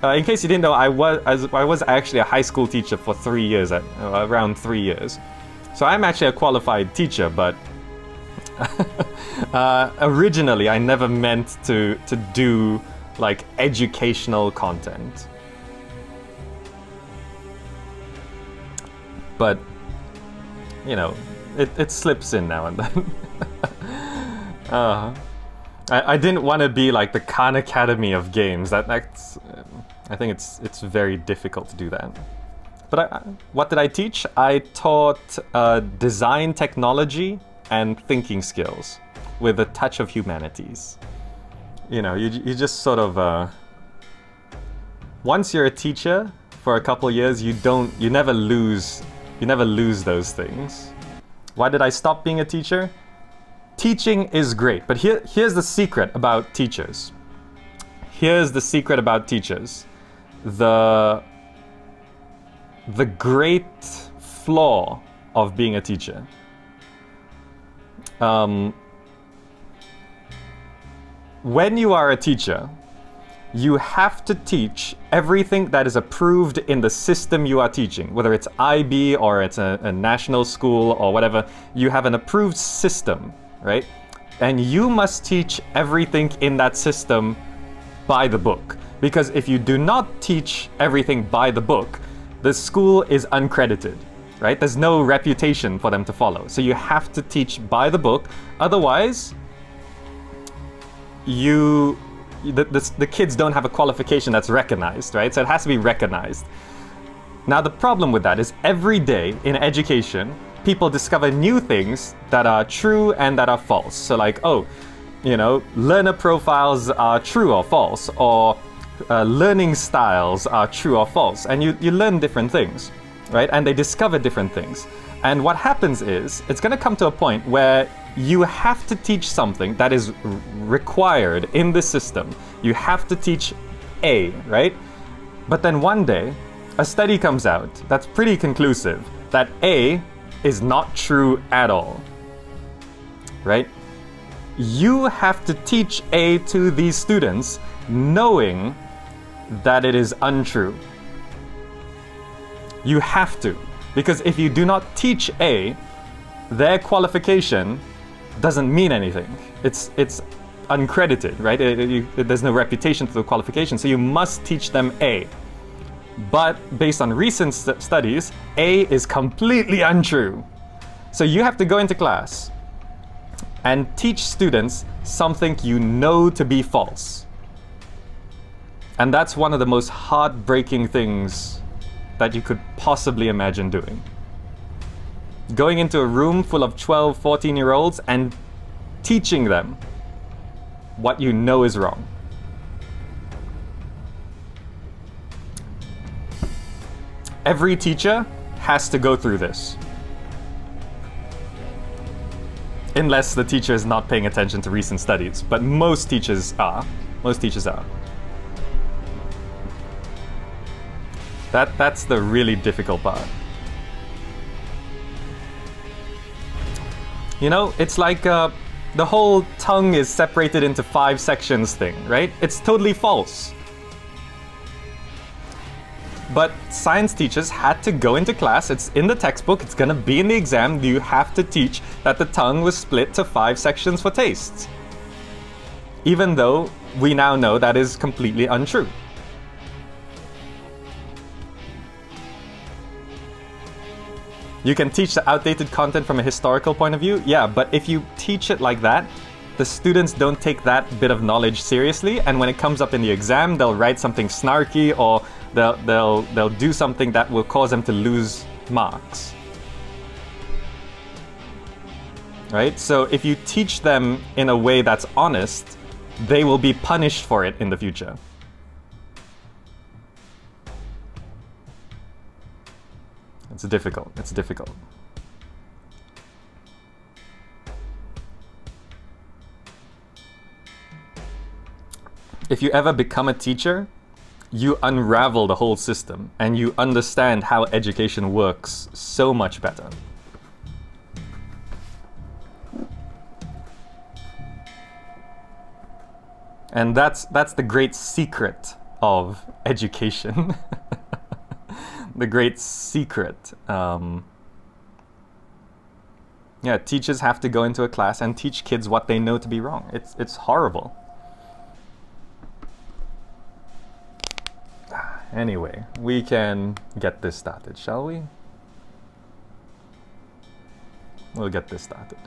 in case you didn't know, I was actually a high school teacher for 3 years, around 3 years. So I'm actually a qualified teacher, but originally I never meant to do like educational content. But you know, it slips in now and then. I didn't want to be like the Khan Academy of games. That's I think it's very difficult to do that. But what did I teach? I taught design technology and thinking skills with a touch of humanities. You know, you just sort of once you're a teacher for a couple years, you never lose those things. Why did I stop being a teacher? Teaching is great, but here's the secret about teachers. Here's the secret about teachers. The great flaw of being a teacher. When you are a teacher, you have to teach everything that is approved in the system you are teaching, whether it's IB or it's a national school or whatever. You have an approved system, right? And you must teach everything in that system by the book. Because if you do not teach everything by the book, the school is uncredited, right? There's no reputation for them to follow. So you have to teach by the book. Otherwise, the kids don't have a qualification that's recognized, right? So it has to be recognized. Now, the problem with that is every day in education, people discover new things that are true and that are false. So like, oh, you know, learner profiles are true or false, or learning styles are true or false. And you learn different things, right? And they discover different things. And what happens is, it's going to come to a point where you have to teach something that is required in the system. You have to teach A, right? But then one day, a study comes out that's pretty conclusive that A is not true at all, right? You have to teach A to these students knowing that it is untrue. You have to. Because if you do not teach A, their qualification doesn't mean anything. It's uncredited, right? There's no reputation for the qualification, so you must teach them A. But based on recent studies, A is completely untrue. So you have to go into class and teach students something you know to be false. And that's one of the most heartbreaking things that you could possibly imagine doing. Going into a room full of 12, 14-year-olds and teaching them what you know is wrong. Every teacher has to go through this. Unless the teacher is not paying attention to recent studies, but most teachers are. Most teachers are. That's the really difficult part. You know, it's like the whole tongue is separated into 5 sections thing, right? It's totally false. But science teachers had to go into class, it's in the textbook, it's gonna be in the exam, you have to teach that the tongue was split to 5 sections for tastes. Even though we now know that is completely untrue. You can teach the outdated content from a historical point of view, yeah, but if you teach it like that, the students don't take that bit of knowledge seriously, and when it comes up in the exam, they'll write something snarky, or they'll do something that will cause them to lose marks. Right? So if you teach them in a way that's honest, they will be punished for it in the future. It's difficult. It's difficult. If you ever become a teacher, you unravel the whole system and you understand how education works so much better. And that's the great secret of education. The great secret. Yeah, teachers have to go into a class and teach kids what they know to be wrong. It's horrible. Anyway, we can get this started, shall we? We'll get this started.